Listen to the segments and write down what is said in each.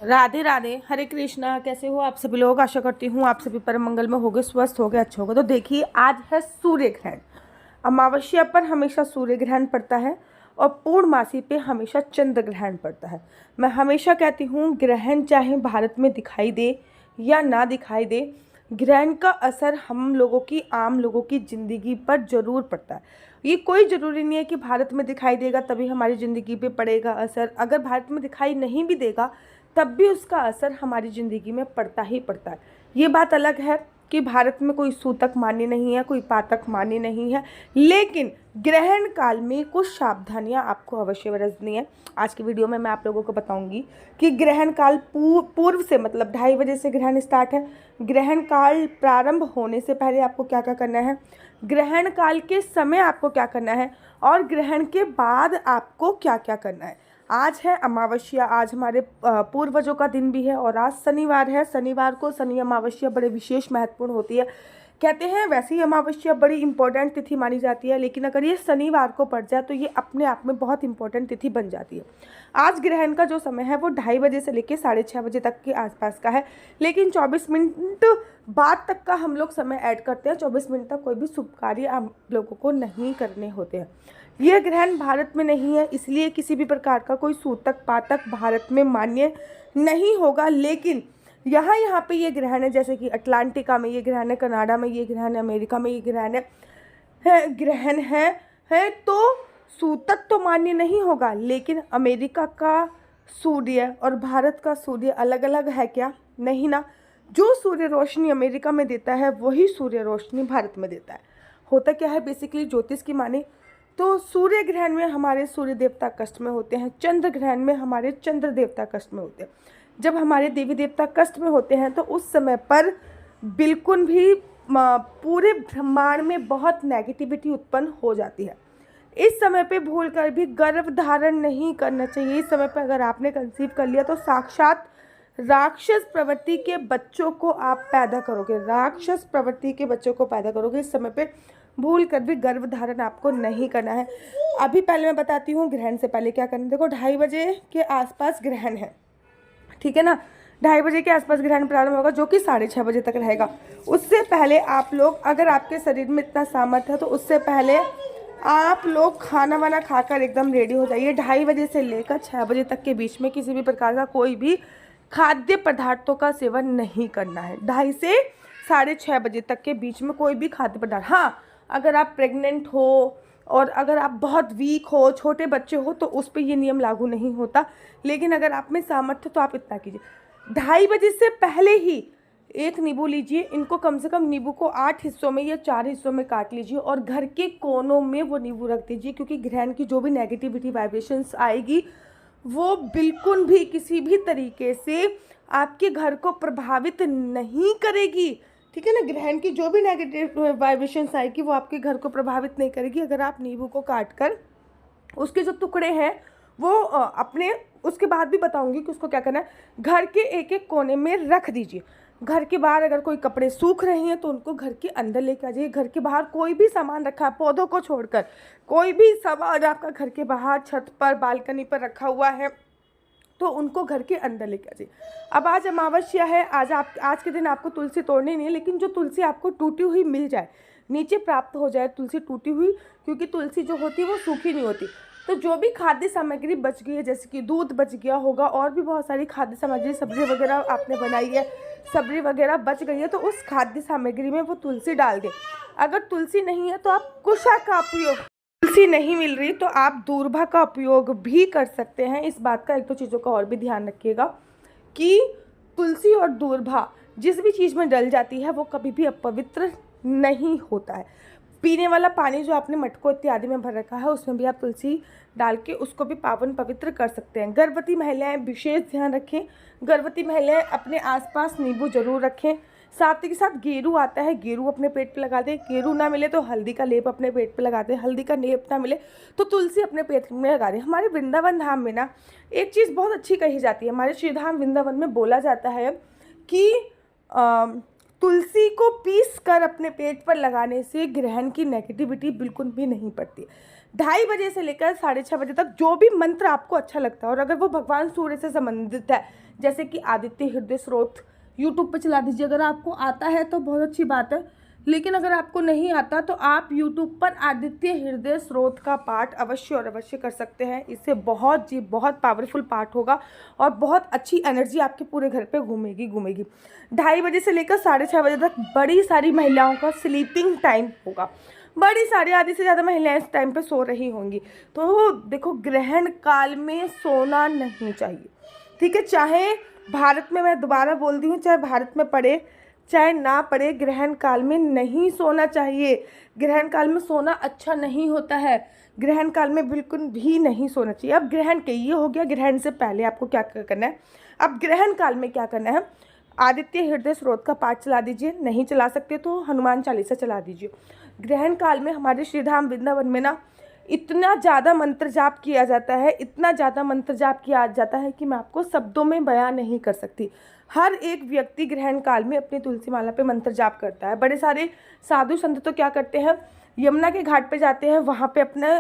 राधे राधे, हरे कृष्णा। कैसे हो आप सभी लोग? आशा करती हूँ आप सभी परम मंगल में होगे, स्वस्थ होगे, अच्छे होगे। तो देखिए, आज है सूर्य ग्रहण। अमावस्या पर हमेशा सूर्य ग्रहण पड़ता है और पूर्णमासी पे हमेशा चंद्र ग्रहण पड़ता है। मैं हमेशा कहती हूँ, ग्रहण चाहे भारत में दिखाई दे या ना दिखाई दे, ग्रहण का असर हम लोगों की, आम लोगों की ज़िंदगी पर ज़रूर पड़ता है। ये कोई ज़रूरी नहीं है कि भारत में दिखाई देगा तभी हमारी ज़िंदगी पे पड़ेगा असर। अगर भारत में दिखाई नहीं भी देगा तब भी उसका असर हमारी ज़िंदगी में पड़ता ही पड़ता है। ये बात अलग है कि भारत में कोई सूतक मान्य नहीं है, कोई पातक मान्य नहीं है, लेकिन ग्रहण काल में कुछ सावधानियां आपको अवश्य बरतनी है। आज की वीडियो में मैं आप लोगों को बताऊंगी कि ग्रहण काल पूर्व से, मतलब 2:30 बजे से ग्रहण स्टार्ट है। ग्रहण काल प्रारंभ होने से पहले आपको क्या क्या करना है, ग्रहण काल के समय आपको क्या करना है, और ग्रहण के बाद आपको क्या क्या करना है। आज है अमावस्या, आज हमारे पूर्वजों का दिन भी है और आज शनिवार है। शनिवार को शनि अमावस्या बड़े विशेष महत्वपूर्ण होती है। कहते हैं वैसे ही अमावस्या बड़ी इंपॉर्टेंट तिथि मानी जाती है, लेकिन अगर ये शनिवार को पड़ जाए तो ये अपने आप में बहुत इंपॉर्टेंट तिथि बन जाती है। आज ग्रहण का जो समय है वो 2:30 बजे से लेकर 6:30 बजे तक के आसपास का है, लेकिन 24 मिनट बाद तक का हम लोग समय ऐड करते हैं। 24 मिनट तक कोई भी शुभ कार्य हम लोगों को नहीं करने होते हैं। यह ग्रहण भारत में नहीं है, इसलिए किसी भी प्रकार का कोई सूतक पातक भारत में मान्य नहीं होगा। लेकिन यहाँ पे ये ग्रहण है, जैसे कि अटलांटिका में ये ग्रहण है, कनाडा में ये ग्रहण है, अमेरिका में ये ग्रहण ग्रहण है तो सूतक तो मान्य नहीं होगा। लेकिन अमेरिका का सूर्य और भारत का सूर्य अलग अलग है क्या? नहीं ना। जो सूर्य रोशनी अमेरिका में देता है वही सूर्य रोशनी भारत में देता है। होता क्या है, बेसिकली ज्योतिष की माने तो सूर्य ग्रहण में हमारे सूर्य देवता कष्ट में होते हैं, चंद्र ग्रहण में हमारे चंद्र देवता कष्ट में होते हैं। जब हमारे देवी देवता कष्ट में होते हैं तो उस समय पर बिल्कुल भी पूरे ब्रह्मांड में बहुत नेगेटिविटी उत्पन्न हो जाती है। इस समय पे भूल कर भी गर्भ धारण नहीं करना चाहिए। इस समय पे अगर आपने कंसीव कर लिया तो साक्षात राक्षस प्रवृत्ति के बच्चों को आप पैदा करोगे, राक्षस प्रवृत्ति के बच्चों को पैदा करोगे। इस समय पे भूल कर भी गर्भ धारण आपको नहीं करना है। अभी पहले मैं बताती हूँ ग्रहण से पहले क्या करना है। देखो, 2:30 बजे के आसपास ग्रहण है, ठीक है ना। 2:30 बजे के आसपास ग्रहण प्रारंभ होगा जो कि 6:30 बजे तक रहेगा। उससे पहले आप लोग, अगर आपके शरीर में इतना सामर्थ्य है तो उससे पहले आप लोग खाना वाना खाकर एकदम रेडी हो जाइए। 2:30 बजे से लेकर 6 बजे तक के बीच में किसी भी प्रकार का कोई भी खाद्य पदार्थों का सेवन नहीं करना है। 2:30 से 6:30 बजे तक के बीच में कोई भी खाद्य पदार्थ, हाँ अगर आप प्रेग्नेंट हो और अगर आप बहुत वीक हो, छोटे बच्चे हो, तो उस पर ये नियम लागू नहीं होता। लेकिन अगर आप में सामर्थ्य तो आप इतना कीजिए। 2:30 बजे से पहले ही एक नींबू लीजिए, इनको कम से कम नींबू को 8 हिस्सों में या 4 हिस्सों में काट लीजिए और घर के कोनों में वो नींबू रख दीजिए, क्योंकि ग्रहण की जो भी नेगेटिविटी वाइब्रेशंस आएगी वो बिल्कुल भी किसी भी तरीके से आपके घर को प्रभावित नहीं करेगी, ठीक है ना। ग्रहण की जो भी नेगेटिव वाइब्रेशंस आएगी वो आपके घर को प्रभावित नहीं करेगी। अगर आप नींबू को काट कर उसके जो टुकड़े हैं वो अपने, उसके बाद भी बताऊंगी कि उसको क्या करना है, घर के एक एक कोने में रख दीजिए। घर के बाहर अगर कोई कपड़े सूख रहे हैं तो उनको घर के अंदर लेके आ जाइए। घर के बाहर कोई भी सामान रखा है, पौधों को छोड़कर कोई भी सामान आपका घर के बाहर, छत पर, बालकनी पर रखा हुआ है तो उनको घर के अंदर लेके आ जाइए। अब आज अमावस्या है, आज के दिन आपको तुलसी तोड़नी नहीं है, लेकिन जो तुलसी आपको टूटी हुई मिल जाए, नीचे प्राप्त हो जाए तुलसी टूटी हुई, क्योंकि तुलसी जो होती है वो सूखी नहीं होती। तो जो भी खाद्य सामग्री बच गई है, जैसे कि दूध बच गया होगा और भी बहुत सारी खाद्य सामग्री, सब्जी वगैरह आपने बनाई है, सब्जी वगैरह बच गई है, तो उस खाद्य सामग्री में वो तुलसी डाल दें। अगर तुलसी नहीं है तो आप कुशा का उपयोग, तुलसी नहीं मिल रही तो आप दूर्वा का उपयोग भी कर सकते हैं। इस बात का एक दो चीज़ों का और भी ध्यान रखिएगा कि तुलसी और दूर्वा जिस भी चीज़ में डल जाती है वो कभी भी अपवित्र नहीं होता है। पीने वाला पानी जो आपने मटकों इत्यादि में भर रखा है उसमें भी आप तुलसी डाल के उसको भी पावन पवित्र कर सकते हैं। गर्भवती महिलाएं विशेष ध्यान रखें, गर्भवती महिलाएं अपने आसपास नींबू जरूर रखें। साथ ही साथ गेरू आता है, गेरू अपने पेट पे लगा दें। गेरू ना मिले तो हल्दी का लेप अपने पेट पे लगा दें। हल्दी का लेप ना मिले तो तुलसी अपने पेट में लगा दें। हमारे वृंदावन धाम में ना एक चीज़ बहुत अच्छी कही जाती है। हमारे श्री धाम वृंदावन में बोला जाता है कि तुलसी को पीस कर अपने पेट पर लगाने से ग्रहण की नेगेटिविटी बिल्कुल भी नहीं पड़ती। 2:30 बजे से लेकर 6:30 बजे तक जो भी मंत्र आपको अच्छा लगता है, और अगर वो भगवान सूर्य से संबंधित है, जैसे कि आदित्य हृदय स्रोत, यूट्यूब पे चला दीजिए। अगर आपको आता है तो बहुत अच्छी बात है, लेकिन अगर आपको नहीं आता तो आप यूट्यूब पर आदित्य हृदय स्रोत का पाठ अवश्य और अवश्य कर सकते हैं। इससे बहुत पावरफुल पाठ होगा और बहुत अच्छी एनर्जी आपके पूरे घर पे घूमेगी। 2:30 बजे से लेकर 6:30 बजे तक बड़ी सारी महिलाओं का स्लीपिंग टाइम होगा। बड़ी सारी, आधी से ज़्यादा महिलाएं इस टाइम पे सो रही होंगी। तो देखो, ग्रहण काल में सोना नहीं चाहिए, ठीक है। चाहे भारत में, मैं दोबारा बोलती हूँ, चाहे भारत में पड़े चाहे ना पड़े, ग्रहण काल में नहीं सोना चाहिए। ग्रहण काल में सोना अच्छा नहीं होता है। ग्रहण काल में बिल्कुल भी नहीं सोना चाहिए। अब ग्रहण के ये हो गया, ग्रहण से पहले आपको क्या करना है। अब ग्रहण काल में क्या करना है, आदित्य हृदय स्रोत का पाठ चला दीजिए, नहीं चला सकते तो हनुमान चालीसा चला दीजिए। ग्रहण काल में हमारे श्रीधाम वृंदावन में ना इतना ज़्यादा मंत्र जाप किया जाता है, इतना ज़्यादा मंत्र जाप किया जाता है कि मैं आपको शब्दों में बयान नहीं कर सकती। हर एक व्यक्ति ग्रहण काल में अपनी तुलसी माला पे मंत्र जाप करता है। बड़े सारे साधु संत तो क्या करते हैं, यमुना के घाट पे जाते हैं, वहाँ पे अपने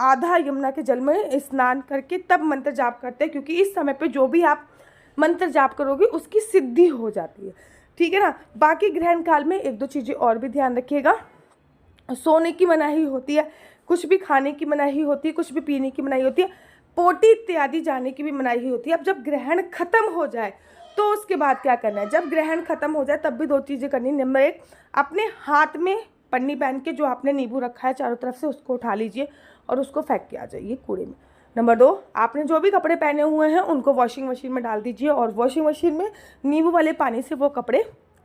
आधा यमुना के जल में स्नान करके तब मंत्र जाप करते हैं, क्योंकि इस समय पे जो भी आप मंत्र जाप करोगे उसकी सिद्धि हो जाती है, ठीक है ना। बाकी ग्रहण काल में एक दो चीज़ें और भी ध्यान रखिएगा। सोने की मनाही होती है, कुछ भी खाने की मनाही होती है, कुछ भी पीने की मनाही होती है, पोटी इत्यादि जाने की भी मनाही होती है। अब जब ग्रहण खत्म हो जाए तो उसके बाद क्या करना है, जब ग्रहण खत्म हो जाए तब भी 2 चीज़ें करनी। नंबर 1, अपने हाथ में पन्नी पहन के जो आपने नींबू रखा है चारों तरफ से, उसको उठा लीजिए और उसको फेंक के आ जाइए कूड़े में। नंबर 2, आपने जो भी कपड़े पहने हुए हैं उनको वॉशिंग मशीन में डाल दीजिए और वॉशिंग मशीन में नींबू वाले पानी से वो कपड़े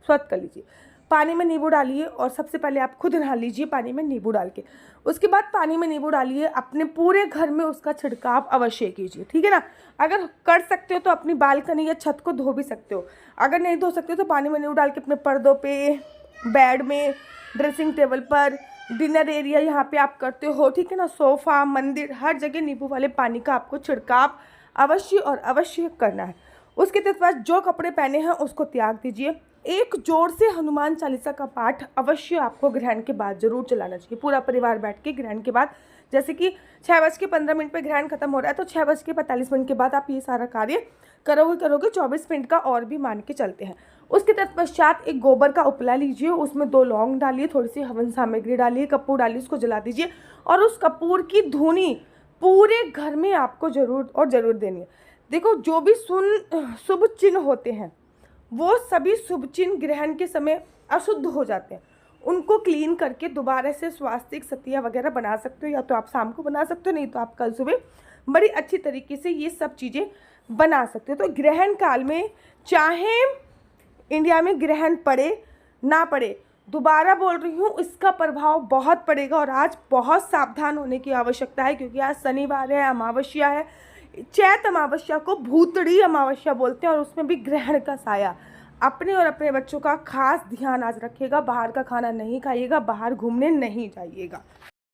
स्वच्छ कर लीजिए। पानी में नींबू डालिए और सबसे पहले आप खुद नहा लीजिए पानी में नींबू डाल के। उसके बाद पानी में नींबू डालिए, अपने पूरे घर में उसका छिड़काव अवश्य कीजिए, ठीक है ना। अगर कर सकते हो तो अपनी बालकनी या छत को धो भी सकते हो। अगर नहीं धो सकते हो तो पानी में नींबू डाल के अपने पर्दों पे, बेड में, ड्रेसिंग टेबल पर, डिनर एरिया यहाँ पे आप करते हो, ठीक है ना, सोफ़ा, मंदिर, हर जगह नींबू वाले पानी का आपको छिड़काव अवश्य और अवश्य करना है। उसके तत्पश्चात जो कपड़े पहने हैं उसको त्याग दीजिए। एक जोर से हनुमान चालीसा का पाठ अवश्य आपको ग्रहण के बाद जरूर चलाना चाहिए। पूरा परिवार बैठ के ग्रहण के बाद, जैसे कि 6:15 पे ग्रहण खत्म हो रहा है तो 6:45 के बाद आप ये सारा कार्य करोगे 24 मिनट का और भी मान के चलते हैं। उसके तत्पश्चात एक गोबर का उपला लीजिए, उसमें 2 लौंग डालिए, थोड़ी सी हवन सामग्री डालिए, कपूर डालिए, उसको जला दीजिए और उस कपूर की धुनी पूरे घर में आपको जरूर देनी है। देखो, जो भी शुभ चिन्ह होते हैं वो सभी शुभ चिन्ह ग्रहण के समय अशुद्ध हो जाते हैं। उनको क्लीन करके दोबारा से स्वास्तिक सतिया वगैरह बना सकते हो, या तो आप शाम को बना सकते हो, नहीं तो आप कल सुबह बड़ी अच्छी तरीके से ये सब चीज़ें बना सकते हो। तो ग्रहण काल में चाहे इंडिया में ग्रहण पड़े ना पड़े, दोबारा बोल रही हूँ, इसका प्रभाव बहुत पड़ेगा और आज बहुत सावधान होने की आवश्यकता है, क्योंकि आज शनिवार है, अमावस्या है। चैत अमावस्या को भूतड़ी अमावस्या बोलते हैं और उसमें भी ग्रहण का साया। अपने और अपने बच्चों का खास ध्यान आज रखिएगा, बाहर का खाना नहीं खाइएगा, बाहर घूमने नहीं जाइएगा।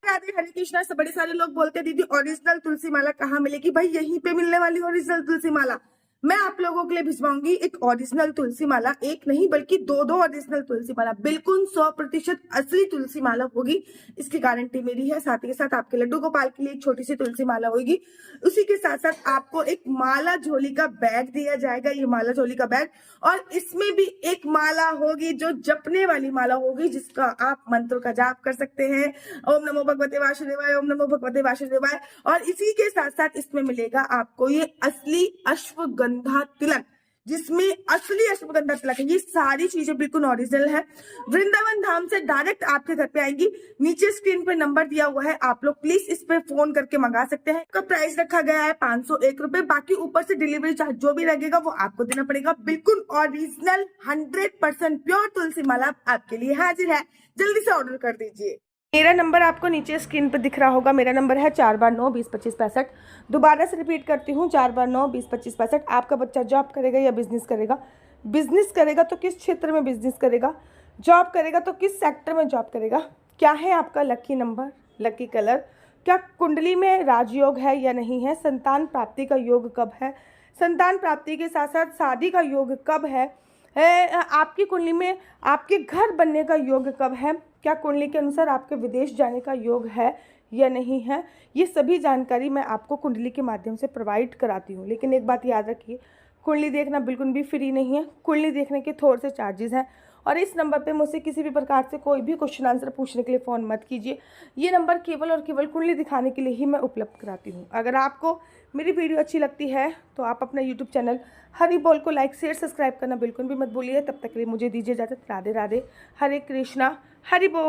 राधे, हरे कृष्णा। से बड़े सारे लोग बोलते हैं दीदी ओरिजिनल तुलसी माला कहाँ मिलेगी? भाई यहीं पे मिलने वाली ओरिजिनल तुलसी माला मैं आप लोगों के लिए भिजवाऊंगी। एक ओरिजिनल तुलसी माला, एक नहीं बल्कि 2 ओरिजिनल तुलसी माला, बिल्कुल 100% असली तुलसी माला होगी, इसकी गारंटी मेरी है। साथ ही साथ आपके लड्डू गोपाल के लिए एक छोटी सी तुलसी माला होगी। उसी के साथ साथ आपको एक माला झोली का बैग दिया जाएगा, ये माला झोली का बैग, और इसमें भी एक माला होगी जो जपने वाली माला होगी, जिसका आप मंत्रों का जाप कर सकते हैं। ओम नमो भगवते वासुदेवाय, ओम नमो भगवते वासुदेवाय। और इसी के साथ साथ इसमें मिलेगा आपको ये असली अश्वगंधा तिलक, जिसमें असली अश्वगंधा तिलक है। ये सारी चीजें बिल्कुल ओरिजिनल है, वृंदावन धाम से डायरेक्ट आपके घर पे आएंगी। नीचे स्क्रीन पे नंबर दिया हुआ है, आप लोग प्लीज इस पे फोन करके मंगा सकते हैं। इसका प्राइस रखा गया है 501 रुपए, बाकी ऊपर से डिलीवरी चार्ज जो भी लगेगा वो आपको देना पड़ेगा। बिल्कुल ओरिजिनल 100% प्योर तुलसी माला आपके लिए हाजिर है, जल्दी से ऑर्डर कर दीजिए। मेरा नंबर आपको नीचे स्क्रीन पर दिख रहा होगा, मेरा नंबर है 4/9-20-25-65। दोबारा से रिपीट करती हूँ, 4/9-20-25-65। आपका बच्चा जॉब करेगा या बिजनेस करेगा? बिजनेस करेगा तो किस क्षेत्र में बिजनेस करेगा? जॉब करेगा तो किस सेक्टर में जॉब करेगा? क्या है आपका लकी नंबर, लकी कलर? क्या कुंडली में राजयोग है या नहीं है? संतान प्राप्ति का योग कब है? संतान प्राप्ति के साथ साथ शादी का योग कब है? आपकी कुंडली में आपके घर बनने का योग कब है? क्या कुंडली के अनुसार आपके विदेश जाने का योग है या नहीं है, ये सभी जानकारी मैं आपको कुंडली के माध्यम से प्रोवाइड कराती हूँ। लेकिन एक बात याद रखिए, कुंडली देखना बिल्कुल भी फ्री नहीं है। कुंडली देखने के थोड़े से चार्जेस हैं। और इस नंबर पे मुझसे किसी भी प्रकार से कोई भी क्वेश्चन आंसर पूछने के लिए फ़ोन मत कीजिए। ये नंबर केवल और केवल कुंडली दिखाने के लिए ही मैं उपलब्ध कराती हूँ। अगर आपको मेरी वीडियो अच्छी लगती है तो आप अपना यूट्यूब चैनल हरी बोल को लाइक शेयर सब्सक्राइब करना बिल्कुल भी मत भूलिए। तब तक के लिए मुझे दीजिए इजाज़त। राधे राधे, हरे कृष्णा, हरि बोल।